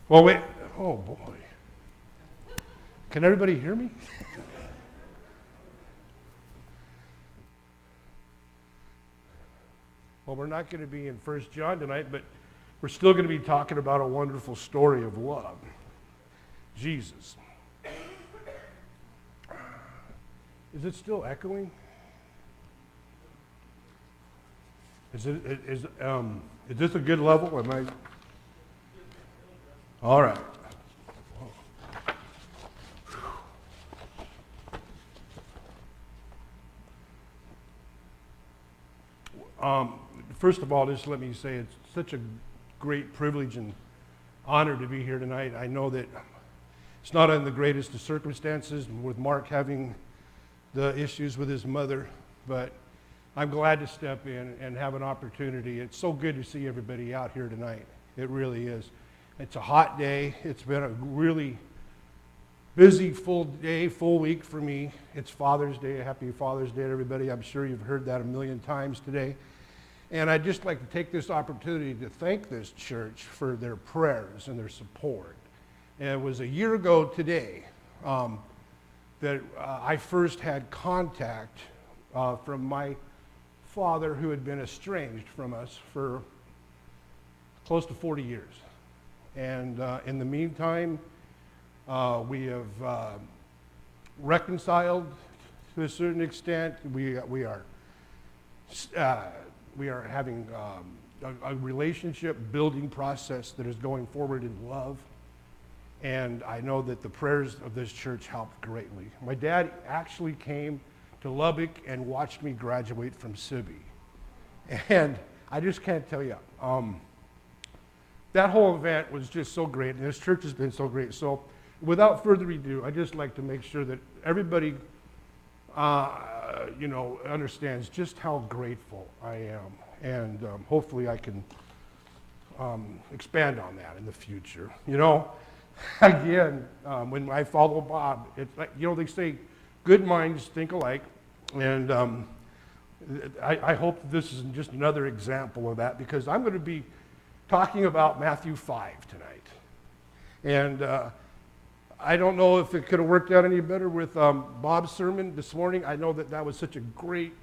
Well, wait. Oh, boy. Can everybody hear me? Well, we're not going to be in 1 John tonight, but we're still going to be talking about a wonderful story of love. Jesus. Is it still echoing? Is this a good level? Am I? All right. First of all, just let me say it's such a great privilege and honor to be here tonight. I know that it's not in the greatest of circumstances with Mark having the issues with his mother, but I'm glad to step in and have an opportunity. It's so good to see everybody out here tonight. It really is. It's a hot day. It's been a really busy, full day, full week for me. It's Father's Day. Happy Father's Day to everybody. I'm sure you've heard that a million times today. And I'd just like to take this opportunity to thank this church for their prayers and their support. And it was a year ago today that I first had contact from my father, who had been estranged from us for close to 40 years. And in the meantime, we have reconciled to a certain extent. We are having a relationship building process that is going forward in love. And I know that the prayers of this church helped greatly. My dad actually came to Lubbock and watched me graduate from SIBI. And I just can't tell you, that whole event was just so great, and this church has been so great. So without further ado, I'd just like to make sure that everybody understands just how grateful I am. And hopefully I can expand on that in the future. Again, when I follow Bob, it's like, they say good minds think alike. And I hope this is just another example of that, because I'm going to be talking about Matthew 5 tonight. And I don't know if it could have worked out any better with Bob's sermon this morning. I know that was such a great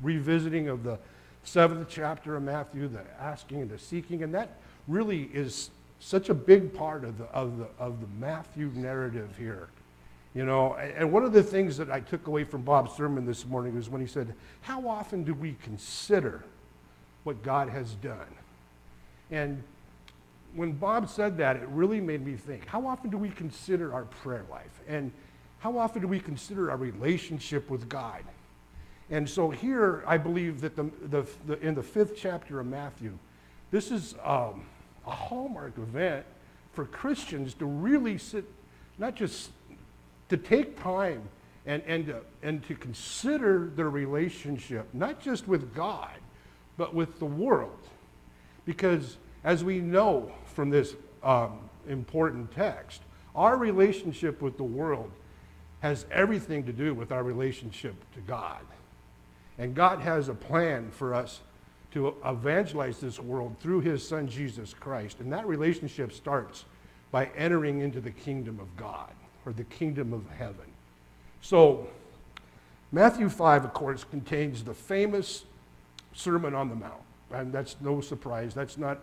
revisiting of the 7th chapter of Matthew, the asking and the seeking, and that really is such a big part of the Matthew narrative here. And one of the things that I took away from Bob's sermon this morning was when he said, how often do we consider what God has done? And when Bob said that, it really made me think, how often do we consider our prayer life? And how often do we consider our relationship with God? And so here, I believe that in the 5th chapter of Matthew, this is a hallmark event for Christians to really sit, not just to take time and to consider their relationship, not just with God, but with the world. Because as we know from this important text, our relationship with the world has everything to do with our relationship to God. And God has a plan for us to evangelize this world through his son, Jesus Christ. And that relationship starts by entering into the kingdom of God, or the kingdom of heaven. So Matthew 5, of course, contains the famous Sermon on the Mount. And that's no surprise. That's not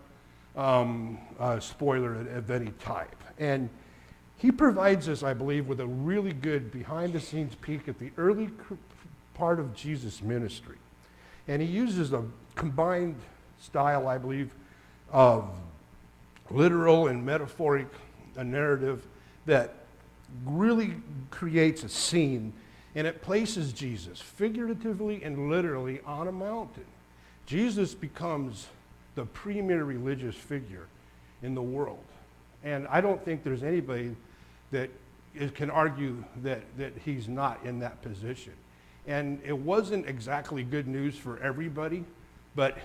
a spoiler of any type. And he provides us, I believe, with a really good behind-the-scenes peek at the early part of Jesus' ministry. And he uses a combined style, I believe, of literal and metaphoric narrative that really creates a scene, and it places Jesus figuratively and literally on a mountain. Jesus becomes the premier religious figure in the world. And I don't think there's anybody that can argue that he's not in that position. And it wasn't exactly good news for everybody, but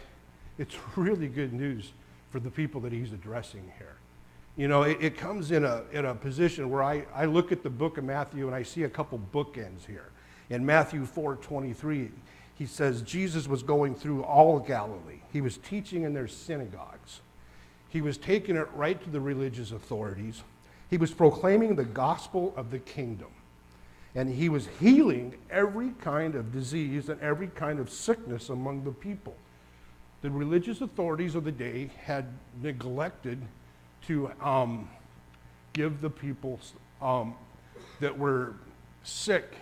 it's really good news for the people that he's addressing here. It comes in a position where I look at the book of Matthew and I see a couple bookends here. In Matthew 4:23, he says Jesus was going through all Galilee. He was teaching in their synagogues. He was taking it right to the religious authorities. He was proclaiming the gospel of the kingdom. And he was healing every kind of disease and every kind of sickness among the people. The religious authorities of the day had neglected to give the people that were sick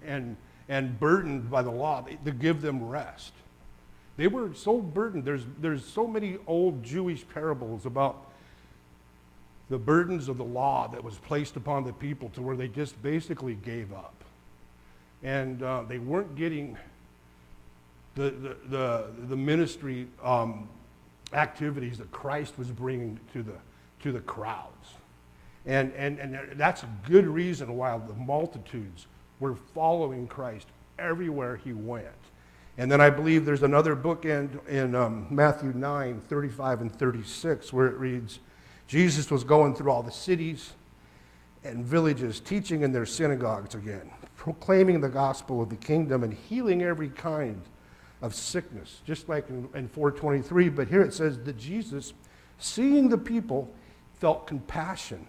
and burdened by the law, to give them rest. They were so burdened. There's so many old Jewish parables about the burdens of the law that was placed upon the people to where they just basically gave up. And they weren't getting the ministry activities that Christ was bringing to the crowds. And that's a good reason why the multitudes were following Christ everywhere he went. And then I believe there's another bookend in Matthew 9, 35 and 36, where it reads, Jesus was going through all the cities and villages, teaching in their synagogues again, proclaiming the gospel of the kingdom and healing every kind of sickness, just like in 423. But here it says that Jesus, seeing the people, felt compassion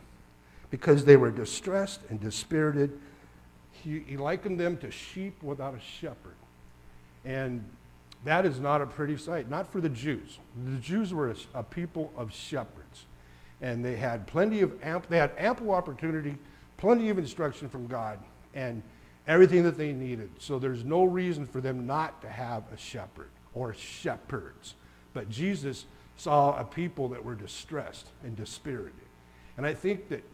because they were distressed and dispirited. He likened them to sheep without a shepherd. And that is not a pretty sight, not for the Jews. The Jews were a people of shepherds. And they had ample opportunity, plenty of instruction from God, and everything that they needed. So there's no reason for them not to have a shepherd or shepherds. But Jesus saw a people that were distressed and dispirited. And I think that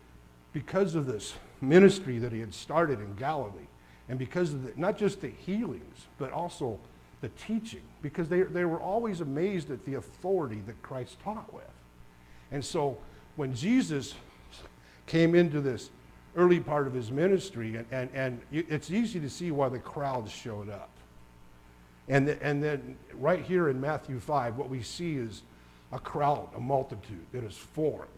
because of this ministry that he had started in Galilee, and because of not just the healings, but also the teaching, because they were always amazed at the authority that Christ taught with. And so when Jesus came into this early part of his ministry, and it's easy to see why the crowds showed up. And then right here in Matthew 5, what we see is a crowd, a multitude that is formed.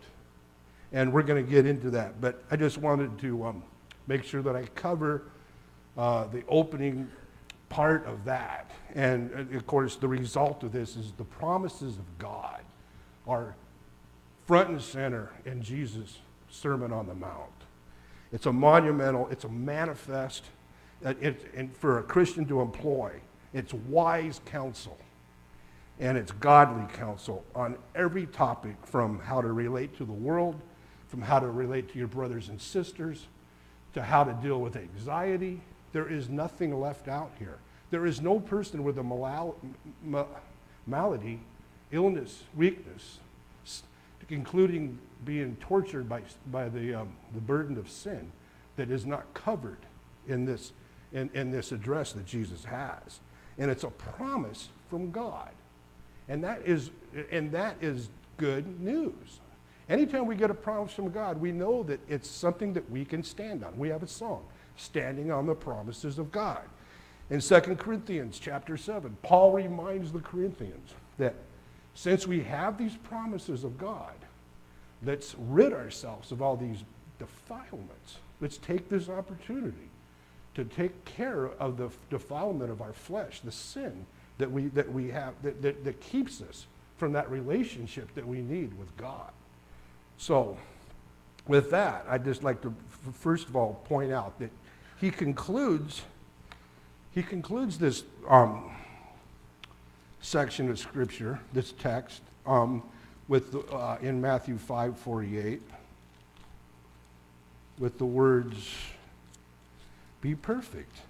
And we're going to get into that. But I just wanted to make sure that I cover the opening part of that. And of course, the result of this is the promises of God are front and center in Jesus' Sermon on the Mount. It's a monumental, it's a manifest, and for a Christian to employ. It's wise counsel, and it's godly counsel on every topic, from how to relate to the world, from how to relate to your brothers and sisters, to how to deal with anxiety. There is nothing left out here. There is no person with a malady, illness, weakness, including being tortured by the burden of sin, that is not covered in this address that Jesus has. And it's a promise from God. And that is good news. Anytime we get a promise from God, we know that it's something that we can stand on. We have a song, Standing on the Promises of God. In 2 Corinthians chapter 7, Paul reminds the Corinthians that since we have these promises of God, let's rid ourselves of all these defilements. Let's take this opportunity to take care of the defilement of our flesh, the sin that we have, that keeps us from that relationship that we need with God. So with that, I'd just like to first of all point out that he concludes this section of Scripture, this text, in Matthew 5:48, with the words, "Be perfect."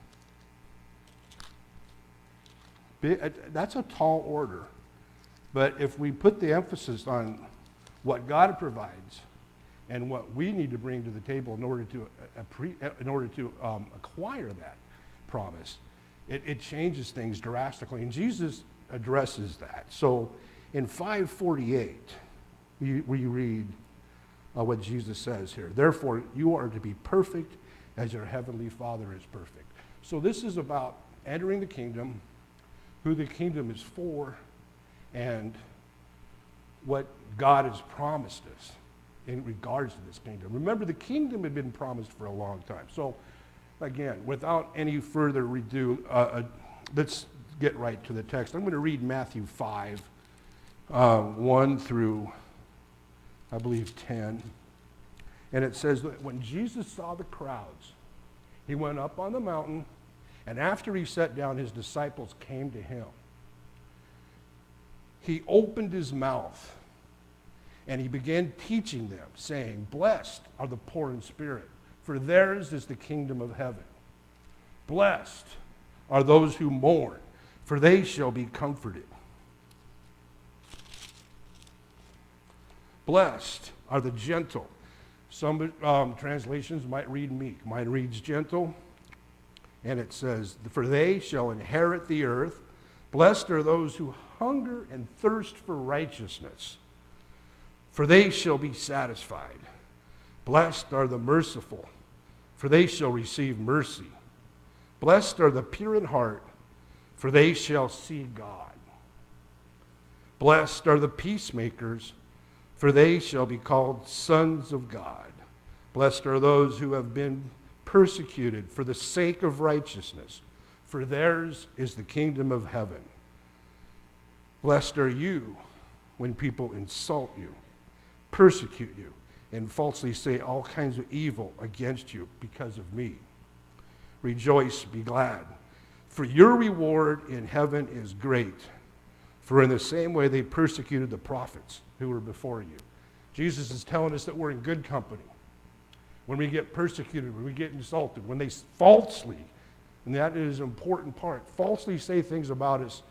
That's a tall order, but if we put the emphasis on what God provides and what we need to bring to the table in order to acquire that promise, it changes things drastically, and Jesus addresses that. So in 5:48, we read what Jesus says here. "Therefore, you are to be perfect as your heavenly Father is perfect." So this is about entering the kingdom, who the kingdom is for, and what God has promised us in regards to this kingdom. Remember, the kingdom had been promised for a long time. So again, without any further ado, let's get right to the text. I'm going to read Matthew 5, 1 through I believe 10. And it says that when Jesus saw the crowds, he went up on the mountain, and after he sat down, his disciples came to him. He opened his mouth, and he began teaching them, saying, "Blessed are the poor in spirit, for theirs is the kingdom of heaven. Blessed are those who mourn, for they shall be comforted. Blessed are the gentle." Some translations might read meek. Mine reads gentle. And it says, "For they shall inherit the earth. Blessed are those who hunger and thirst for righteousness, for they shall be satisfied. Blessed are the merciful, for they shall receive mercy. Blessed are the pure in heart, for they shall see God. Blessed are the peacemakers, for they shall be called sons of God. Blessed are those who have been persecuted for the sake of righteousness, for theirs is the kingdom of heaven. Blessed are you when people insult you, persecute you, and falsely say all kinds of evil against you because of me. Rejoice, be glad, for your reward in heaven is great. For in the same way they persecuted the prophets who were before you." Jesus is telling us that we're in good company. When we get persecuted, when we get insulted, when they falsely, and that is an important part, falsely say things about us,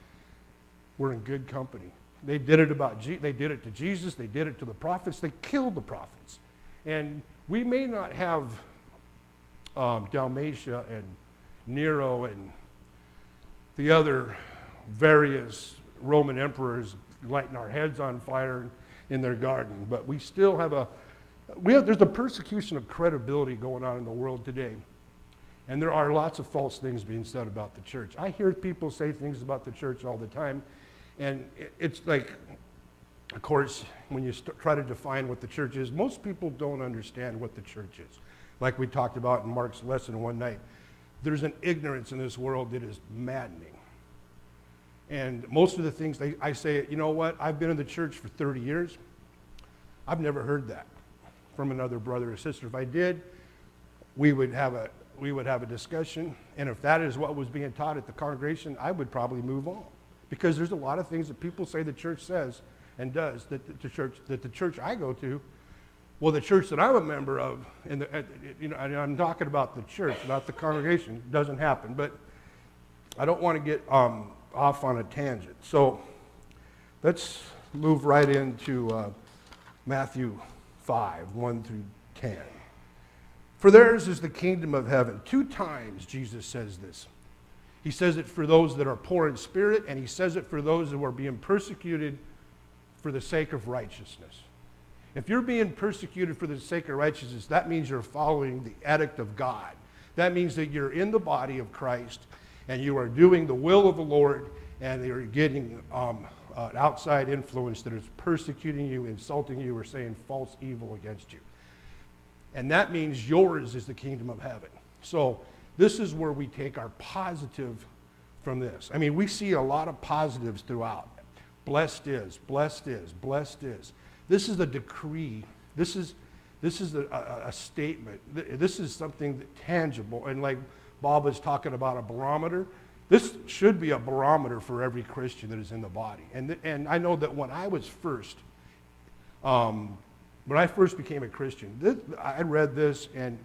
we're in good company. They did it they did it to Jesus, they did it to the prophets, they killed the prophets. And we may not have Dalmatia and Nero and the other various Roman emperors lighting our heads on fire in their garden, but we still have there's a persecution of credibility going on in the world today. And there are lots of false things being said about the church. I hear people say things about the church all the time, and it's like, of course, when you try to define what the church is, most people don't understand what the church is. Like we talked about in Mark's lesson one night, there's an ignorance in this world that is maddening. And most of the things I say, you know what, I've been in the church for 30 years. I've never heard that from another brother or sister. If I did, we would have a discussion, and if that is what was being taught at the congregation, I would probably move on, because there's a lot of things that people say the church says and does that the church I go to, well, the church that I'm a member of, and I'm talking about the church, not the congregation. It doesn't happen, but I don't want to get off on a tangent. So let's move right into Matthew 5, 1 through 10. "For theirs is the kingdom of heaven." 2 times Jesus says this. He says it for those that are poor in spirit, and he says it for those who are being persecuted for the sake of righteousness. If you're being persecuted for the sake of righteousness, that means you're following the edict of God. That means that you're in the body of Christ, and you are doing the will of the Lord, and you're getting an outside influence that is persecuting you, insulting you, or saying false evil against you. And that means yours is the kingdom of heaven. So this is where we take our positive from this. I mean, we see a lot of positives throughout. Blessed is, blessed is, blessed is. This is a decree. This is a statement. This is something tangible. And like Bob was talking about a barometer, this should be a barometer for every Christian that is in the body. And I know that when I first became a Christian, I read this and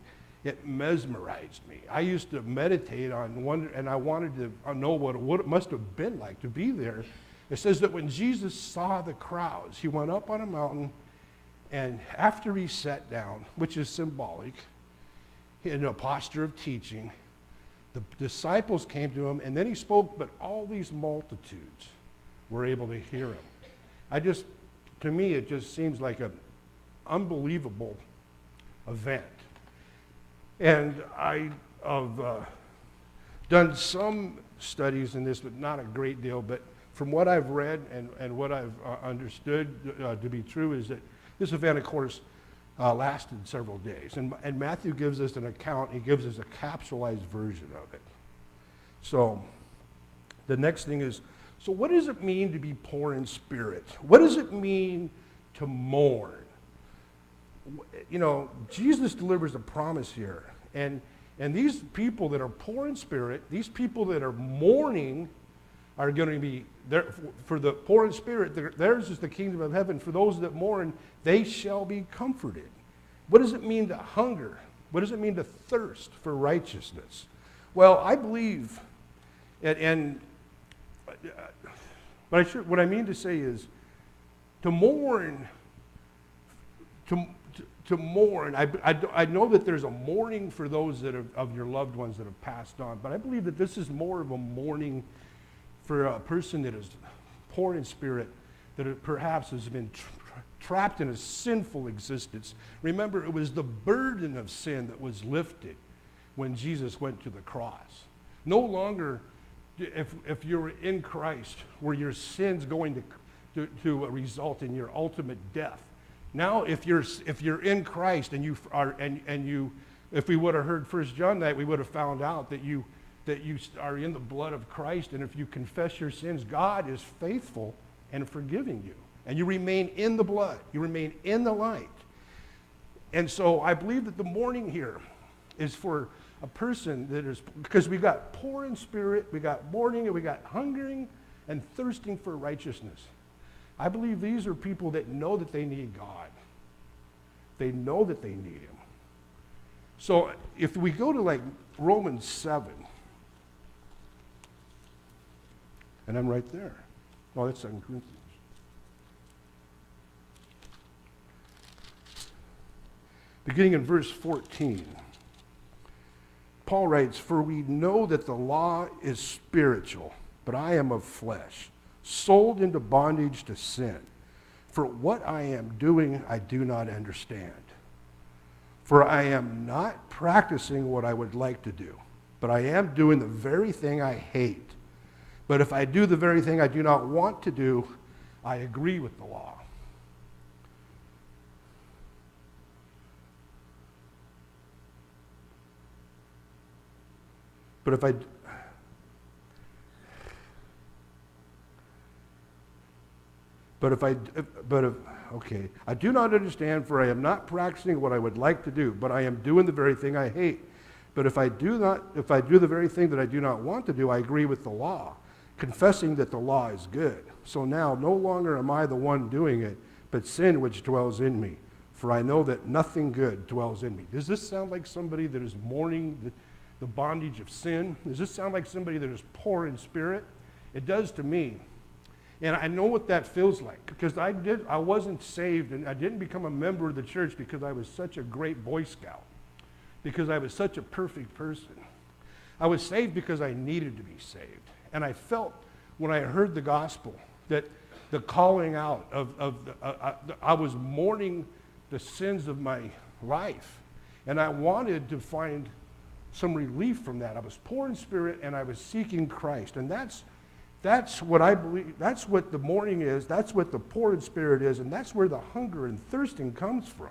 it mesmerized me. I used to meditate on one, and I wanted to know what it must have been like to be there. It says that when Jesus saw the crowds, he went up on a mountain, and after he sat down, which is symbolic, in a posture of teaching, the disciples came to him, and then he spoke, but all these multitudes were able to hear him. To me, it just seems like an unbelievable event. And I have done some studies in this, but not a great deal. But from what I've read and what I've understood to be true is that this event, of course, lasted several days. And Matthew gives us an account. He gives us a capsulized version of it. So the next thing is, so what does it mean to be poor in spirit? What does it mean to mourn? Jesus delivers a promise here. And these people that are poor in spirit, these people that are mourning, are going to be, there for the poor in spirit, theirs is the kingdom of heaven. For those that mourn, they shall be comforted. What does it mean to hunger? What does it mean to thirst for righteousness? Well, I believe, what I mean to say is, to mourn, to mourn. I know that there's a mourning for those that have, of your loved ones that have passed on, but I believe that this is more of a mourning for a person that is poor in spirit, that perhaps has been trapped in a sinful existence. Remember, it was the burden of sin that was lifted when Jesus went to the cross. No longer, if you're in Christ, were your sins going to result in your ultimate death. Now, if you're in Christ and you are if we would have heard 1 John that, we would have found out that you are in the blood of Christ, and if you confess your sins, God is faithful and forgiving you, and you remain in the blood, you remain in the light. And so I believe that the mourning here is for a person that is, because we got poor in spirit, we got mourning, and we got hungering and thirsting for righteousness. I believe these are people that know that they need God. They know that they need Him. So if we go to like Romans 7, and I'm right there. Oh, that's 2 Corinthians. Beginning in verse 14, Paul writes, "For we know that the law is spiritual, but I am of flesh, sold into bondage to sin. For what I am doing, I do not understand. For I am not practicing what I would like to do, but I am doing the very thing I hate. But if I do the very thing I do not want to do, I agree with the law." I do not understand, for I am not practicing what I would like to do, but I am doing the very thing I hate. But if I do the very thing that I do not want to do, I agree with the law, confessing that the law is good. So now no longer am I the one doing it, but sin which dwells in me. For I know that nothing good dwells in me. Does this sound like somebody that is mourning the bondage of sin? Does this sound like somebody that is poor in spirit? It does to me. And I know what that feels like, because I wasn't saved, and I didn't become a member of the church because I was such a great Boy Scout, because I was such a perfect person. I was saved because I needed to be saved. And I felt when I heard the gospel that the calling out I was mourning the sins of my life, and I wanted to find some relief from that. I was poor in spirit, and I was seeking Christ. And that's what I believe, that's what the mourning is, that's what the poor in spirit is, and that's where the hunger and thirsting comes from.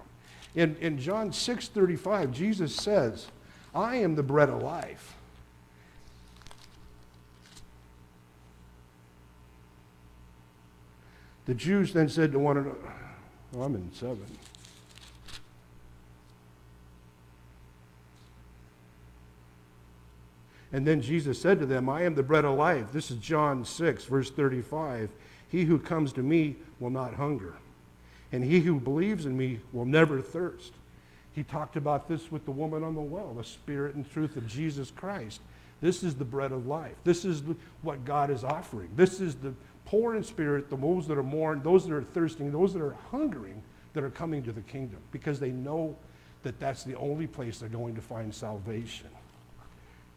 In John 6:35, Jesus says, "I am the bread of life." The Jews then said to one another, I'm in 7. And then Jesus said to them, "I am the bread of life." This is John 6, verse 35. "He who comes to me will not hunger, and he who believes in me will never thirst." He talked about this with the woman on the well, the spirit and truth of Jesus Christ. This is the bread of life. This is what God is offering. This is the poor in spirit, those that are mourning, those that are thirsting, those that are hungering, that are coming to the kingdom, because they know that that's the only place they're going to find salvation.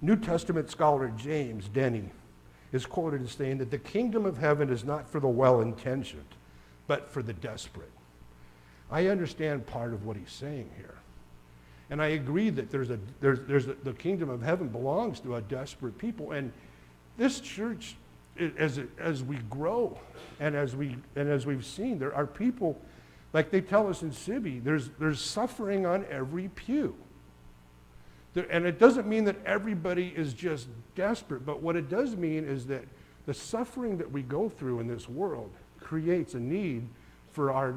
New Testament scholar James Denny is quoted as saying that the kingdom of heaven is not for the well-intentioned, but for the desperate. I understand part of what he's saying here. And I agree that the kingdom of heaven belongs to a desperate people. And this church, as we grow and as we've seen, there are people, like they tell us in Sibby, there's suffering on every pew. And it doesn't mean that everybody is just desperate, but what it does mean is that the suffering that we go through in this world creates a need for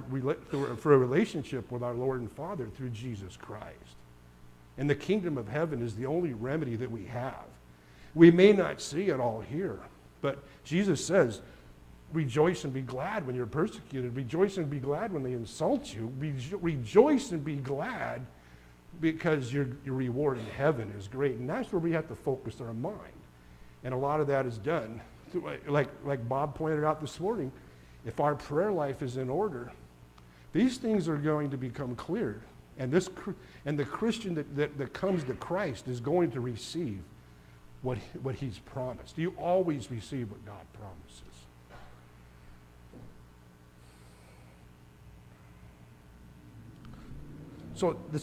for a relationship with our Lord and Father through Jesus Christ. And the kingdom of heaven is the only remedy that we have. We may not see it all here, but Jesus says, rejoice and be glad when you're persecuted. Rejoice and be glad when they insult you. Rejoice and be glad because your reward in heaven is great. And that's where we have to focus our mind. And a lot of that is done. Like Bob pointed out this morning, if our prayer life is in order, these things are going to become clear. And the Christian that comes to Christ is going to receive what he's promised. You always receive what God promises. So the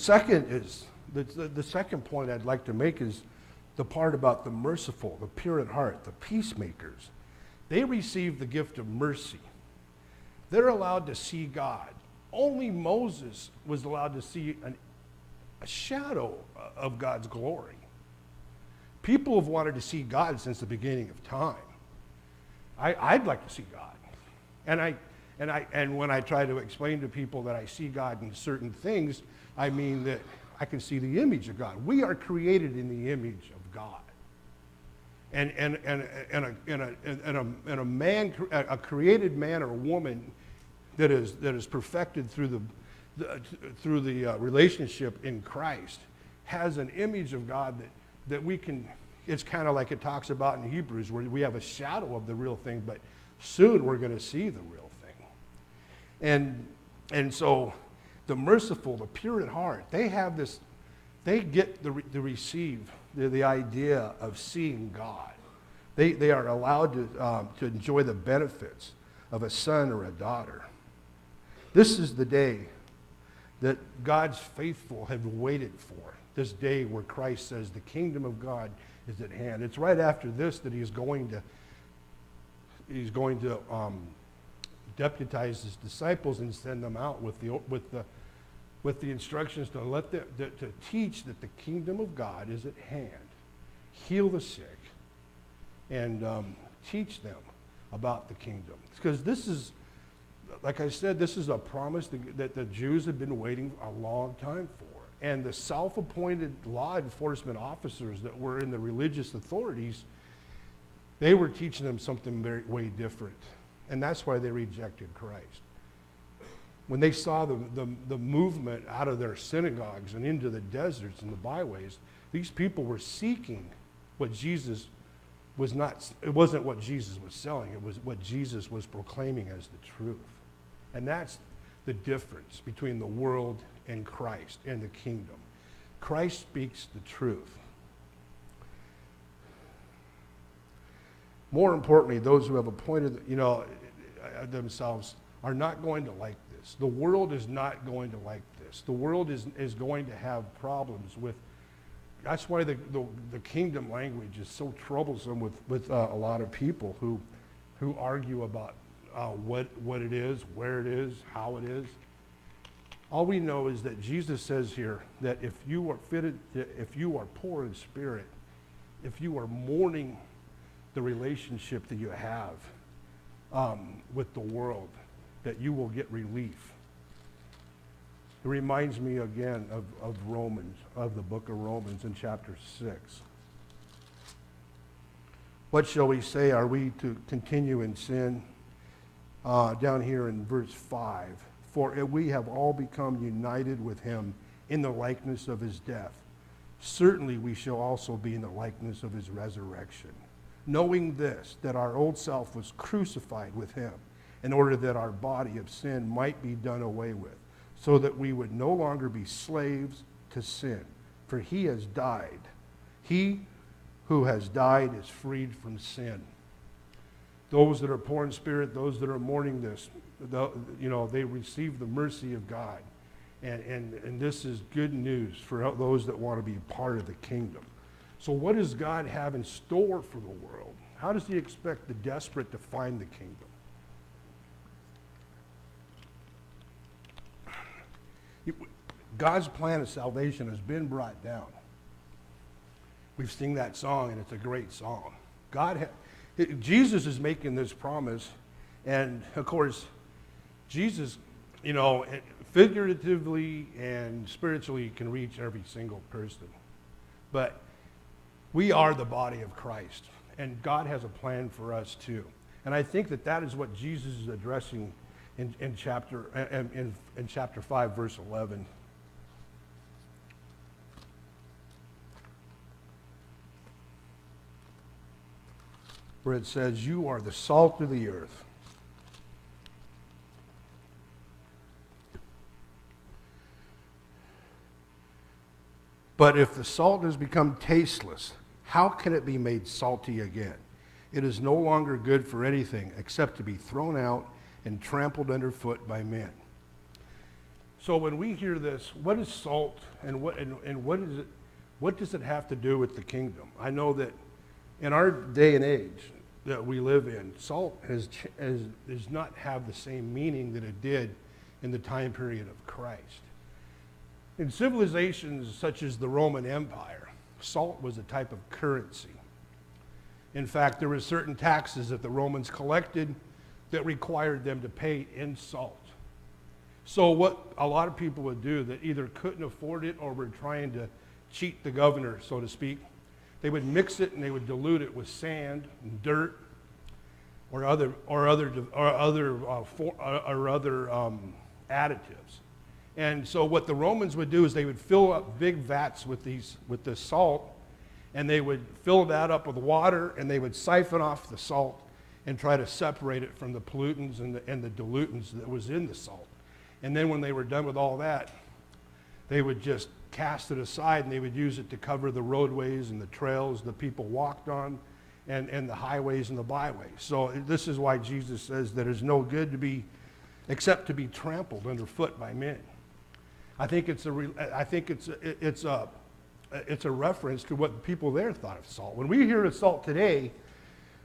second point I'd like to make is the part about the merciful, the pure at heart, the peacemakers. They receive the gift of mercy. They're allowed to see God. Only Moses was allowed to see a shadow of God's glory. People have wanted to see God since the beginning of time. I'd like to see God. And when I try to explain to people that I see God in certain things, I mean that I can see the image of God. We are created in the image of God. And a created man or woman that is perfected through the relationship in Christ has an image of God that we can. It's kind of like it talks about in Hebrews, where we have a shadow of the real thing, but soon we're going to see the real thing. And so the merciful, the pure at heart, they have this. They get to receive the idea of seeing God. They are allowed to enjoy the benefits of a son or a daughter. This is the day that God's faithful have waited for. This day where Christ says the kingdom of God is at hand. It's right after this that he's going to deputize his disciples and send them out with the instructions to teach that the kingdom of God is at hand. Heal the sick and teach them about the kingdom. Because this is, like I said, this is a promise that the Jews have been waiting a long time for. And the self-appointed law enforcement officers that were in the religious authorities, they were teaching them something way different. And that's why they rejected Christ. When they saw the movement out of their synagogues and into the deserts and the byways, these people were seeking what Jesus was not. It wasn't what Jesus was selling. It was what Jesus was proclaiming as the truth. And that's the difference between the world and Christ and the kingdom. Christ speaks the truth. More importantly, those who have appointed, themselves are not going to like this. The world is not going to like this. The world is going to have problems with. That's why the kingdom language is so troublesome with a lot of people who argue about what it is, where it is, how it is. All we know is that Jesus says here that if you are poor in spirit, if you are mourning the relationship that you have with the world, that you will get relief. It reminds me again of Romans, of the book of Romans in chapter 6. What shall we say? Are we to continue in sin? Down here in verse 5. For we have all become united with him in the likeness of his death. Certainly we shall also be in the likeness of his resurrection. Knowing this, that our old self was crucified with him, in order that our body of sin might be done away with, so that we would no longer be slaves to sin. For he has died. He who has died is freed from sin. Those that are poor in spirit, those that are mourning this, they receive the mercy of God. And this is good news for those that want to be a part of the kingdom. So what does God have in store for the world? How does he expect the desperate to find the kingdom? God's plan of salvation has been brought down. We've sung that song, and it's a great song. Jesus is making this promise, and of course, Jesus, figuratively and spiritually can reach every single person. But we are the body of Christ, and God has a plan for us too. And I think that is what Jesus is addressing in chapter 5, verse 11. Where it says, "You are the salt of the earth." But if the salt has become tasteless, how can it be made salty again? It is no longer good for anything except to be thrown out and trampled underfoot by men. So when we hear this, what is salt and what is it? What does it have to do with the kingdom? I know that in our day and age that we live in, salt does not have the same meaning that it did in the time period of Christ. In civilizations such as the Roman Empire, salt was a type of currency. In fact, there were certain taxes that the Romans collected that required them to pay in salt. So what a lot of people would do that either couldn't afford it or were trying to cheat the governor, so to speak, they would mix it and they would dilute it with sand and dirt or other additives. And so what the Romans would do is they would fill up big vats with the salt, and they would fill that up with water, and they would siphon off the salt and try to separate it from the pollutants and the dilutants that was in the salt. And then when they were done with all that, they would just cast it aside, and they would use it to cover the roadways and the trails the people walked on, and the highways and the byways. So this is why Jesus says that it's no good except to be trampled underfoot by men. I think it's a reference to what the people there thought of salt. When we hear of salt today,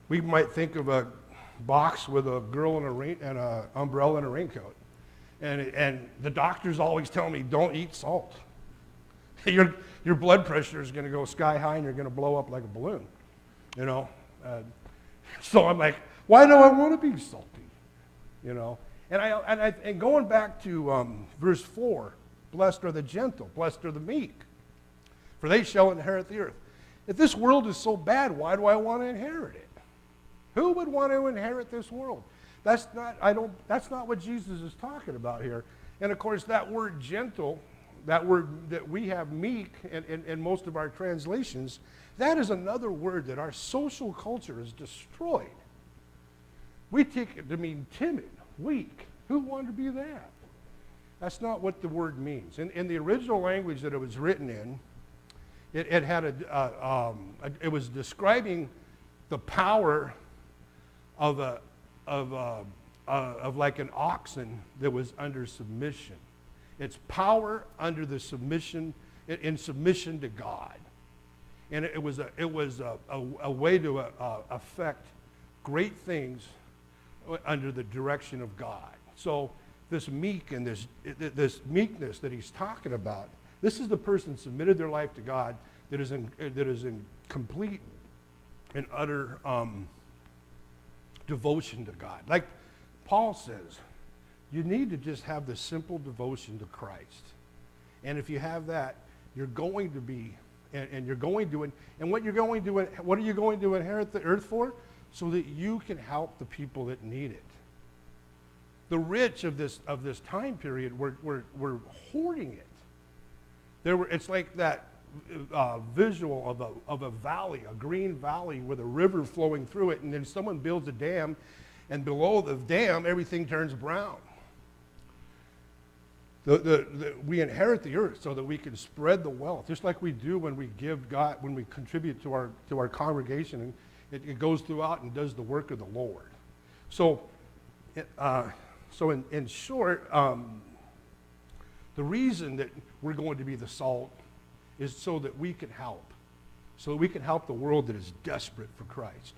we might think of a box with a girl in an umbrella and a raincoat. And the doctors always tell me, don't eat salt. Your blood pressure is going to go sky high and you're going to blow up like a balloon. So I'm like, why do I want to be salty? And going back to verse 4, blessed are the gentle, blessed are the meek, for they shall inherit the earth. If this world is so bad, why do I want to inherit it? Who would want to inherit this world? That's not what Jesus is talking about here. And of course, that word gentle, that word that we have meek in most of our translations, that is another word that our social culture has destroyed. We take it to mean timid, weak. Who wanted to be that? That's not what the word means. In the original language that it was written in, it was describing the power of like an oxen that was under submission. It's power under the submission, in submission to God. And it was a way to affect great things under the direction of God. So this meek and this meekness that he's talking about, this is the person submitted their life to God that is in complete and utter devotion to God. Like Paul says, you need to just have the simple devotion to Christ. And if you have that, you're going to be, and you're going to, and what are you going to inherit the earth for? So that you can help the people that need it. The rich of this time period were hoarding it. It's like that visual of a valley, a green valley with a river flowing through it, and then someone builds a dam, and below the dam, everything turns brown. We inherit the earth so that we can spread the wealth, just like we do when we give God, when we contribute to our congregation, and it goes throughout and does the work of the Lord. So in short, the reason that we're going to be the salt is so that we can help. So that we can help the world that is desperate for Christ.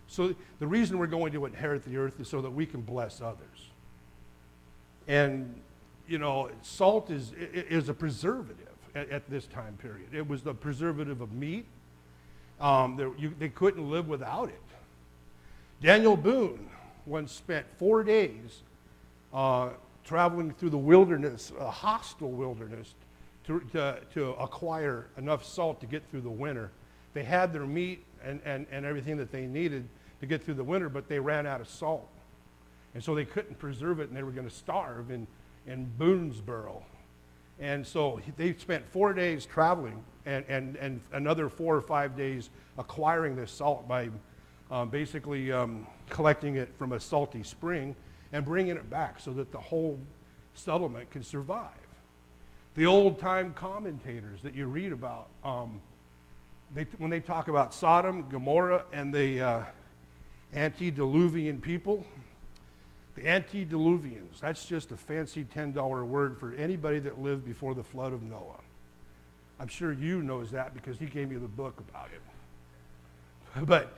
So the reason we're going to inherit the earth is so that we can bless others. And, salt is a preservative at this time period. It was the preservative of meat. They couldn't live without it. Daniel Boone once spent 4 days traveling through the wilderness, a hostile wilderness, to acquire enough salt to get through the winter. They had their meat and everything that they needed to get through the winter, but they ran out of salt. And so they couldn't preserve it, and they were going to starve in Boonesboro. And so they spent 4 days traveling and another 4 or 5 days acquiring this salt by basically collecting it from a salty spring and bringing it back so that the whole settlement can survive. The old-time commentators that you read about, when they talk about Sodom, Gomorrah, and the antediluvian people, the antediluvians, that's just a fancy $10 word for anybody that lived before the flood of Noah. I'm sure you knows that because he gave me the book about it. But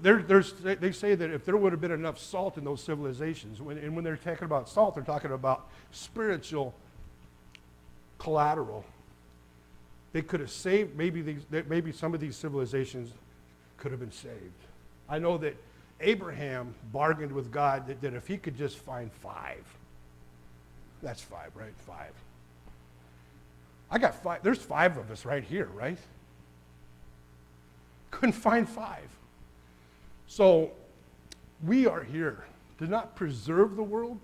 they say that if there would have been enough salt in those civilizations, when they're talking about salt, they're talking about spiritual collateral. They could have saved, maybe some of these civilizations could have been saved. I know that Abraham bargained with God that if he could just find 5. That's 5, right? 5. I got 5. There's 5 of us right here, right? Couldn't find 5. So we are here to not preserve the world,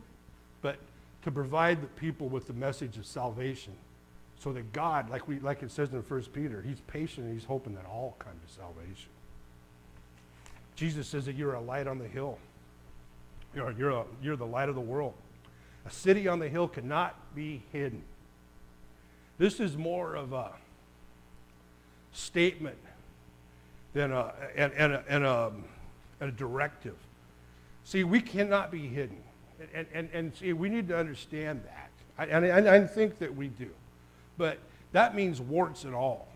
but to provide the people with the message of salvation, so that God, like it says in 1 Peter, he's patient and he's hoping that all come to salvation. Jesus says that you're a light on the hill. You're the light of the world. A city on the hill cannot be hidden. This is more of a statement than a directive. See, we cannot be hidden. And see, we need to understand that. And I think that we do. But that means warts and all.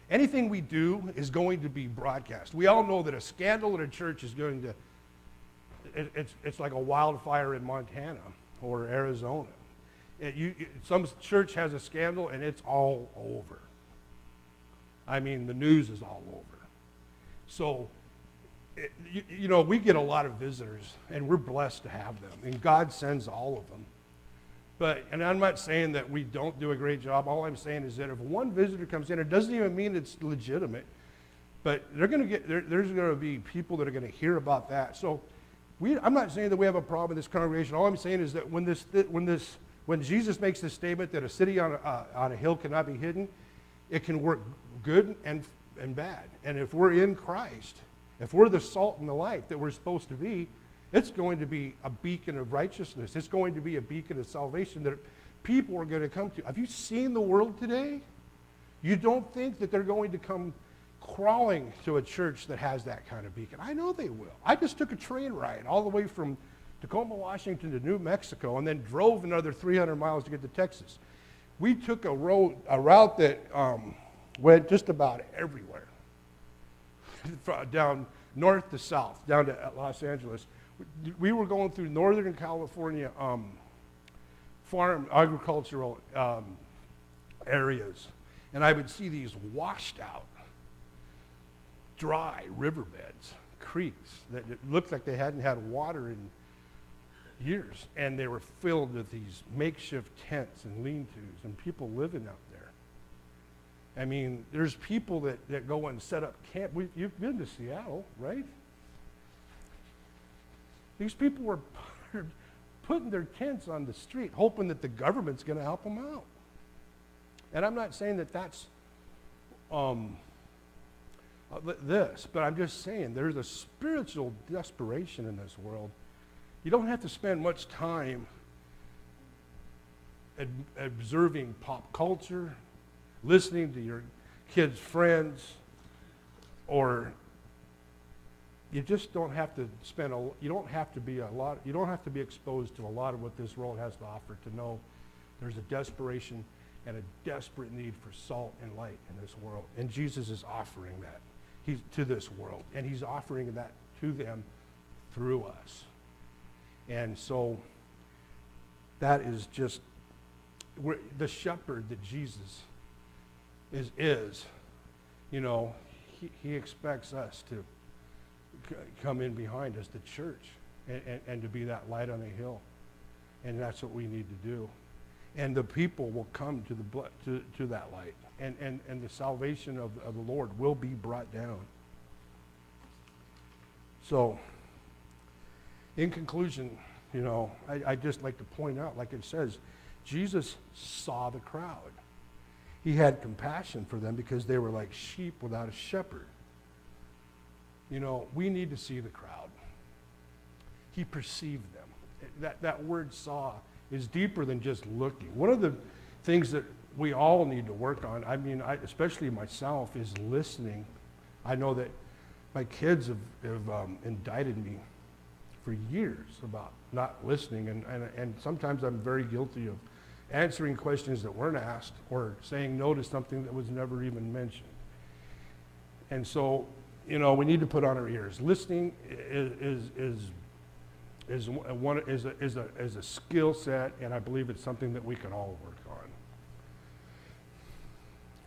Anything we do is going to be broadcast. We all know that a scandal in a church is going to, it's like a wildfire in Montana or Arizona. Some church has a scandal and it's all over. I mean, the news is all over. So, we get a lot of visitors and we're blessed to have them. And God sends all of them. And I'm not saying that we don't do a great job. All I'm saying is that if one visitor comes in, it doesn't even mean it's legitimate, but there's going to be people that are going to hear about that. So I'm not saying that we have a problem in this congregation. All I'm saying is that when Jesus makes this statement that a city on a hill cannot be hidden, it can work good and bad. And if we're in Christ, if we're the salt and the light that we're supposed to be, it's going to be a beacon of righteousness. It's going to be a beacon of salvation that people are going to come to. Have you seen the world today? You don't think that they're going to come crawling to a church that has that kind of beacon. I know they will. I just took a train ride all the way from Tacoma, Washington to New Mexico and then drove another 300 miles to get to Texas. We took a route that went just about everywhere, down north to south, down to Los Angeles. We were going through Northern California farm agricultural areas, and I would see these washed out, dry riverbeds, creeks that it looked like they hadn't had water in years, and they were filled with these makeshift tents and lean-tos and people living out there. I mean, there's people that go and set up camp. You've been to Seattle, right? These people were putting their tents on the street, hoping that the government's going to help them out. And I'm not saying that that's this, but I'm just saying there's a spiritual desperation in this world. You don't have to spend much time observing pop culture, listening to your kids' friends, or you just don't have to you don't have to be exposed to a lot of what this world has to offer to know there's a desperation and a desperate need for salt and light in this world. And Jesus is offering that to this world, and he's offering that to them through us. And so that is just the shepherd that Jesus is. He expects us to come in behind us, the church, and to be that light on the hill. And that's what we need to do. And the people will come to that light. And the salvation of the Lord will be brought down. So, in conclusion, I just like to point out, like it says, Jesus saw the crowd. He had compassion for them because they were like sheep without a shepherd. We need to see the crowd. He perceived them. That word saw is deeper than just looking. One of the things that we all need to work on, especially myself, is listening. I know that my kids have indicted me for years about not listening, and sometimes I'm very guilty of answering questions that weren't asked or saying no to something that was never even mentioned. And so, we need to put on our ears. Listening is a skill set, and I believe it's something that we can all work on.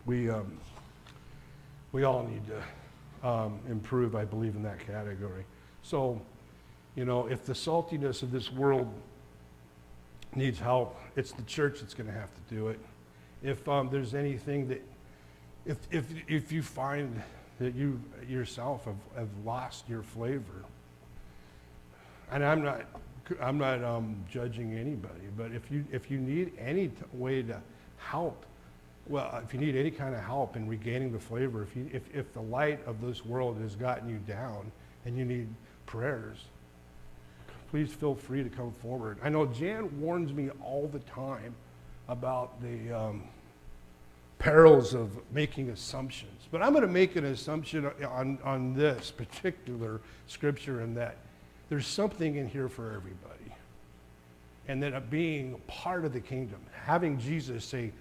We all need to improve, I believe, in that category. So, if the saltiness of this world needs help, it's the church that's going to have to do it. If there's anything that, if you find that you yourself have lost your flavor, and I'm not judging anybody, but if you need any way to help, well, if you need any kind of help in regaining the flavor, if the light of this world has gotten you down and you need prayers, please feel free to come forward. I know Jan warns me all the time about the perils of making assumptions, but I'm going to make an assumption on this particular scripture, in that there's something in here for everybody, and that being part of the kingdom, having Jesus say,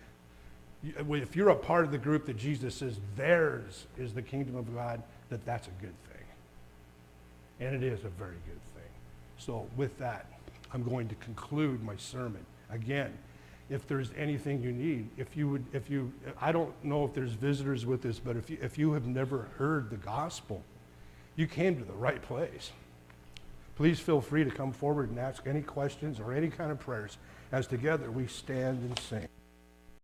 if you're a part of the group that Jesus says theirs is the kingdom of God, that's a good thing. And it is a very good thing. So with that, I'm going to conclude my sermon. Again, if there's anything you need, I don't know if there's visitors with us, but if you have never heard the gospel, you came to the right place. Please feel free to come forward and ask any questions or any kind of prayers as together we stand and sing.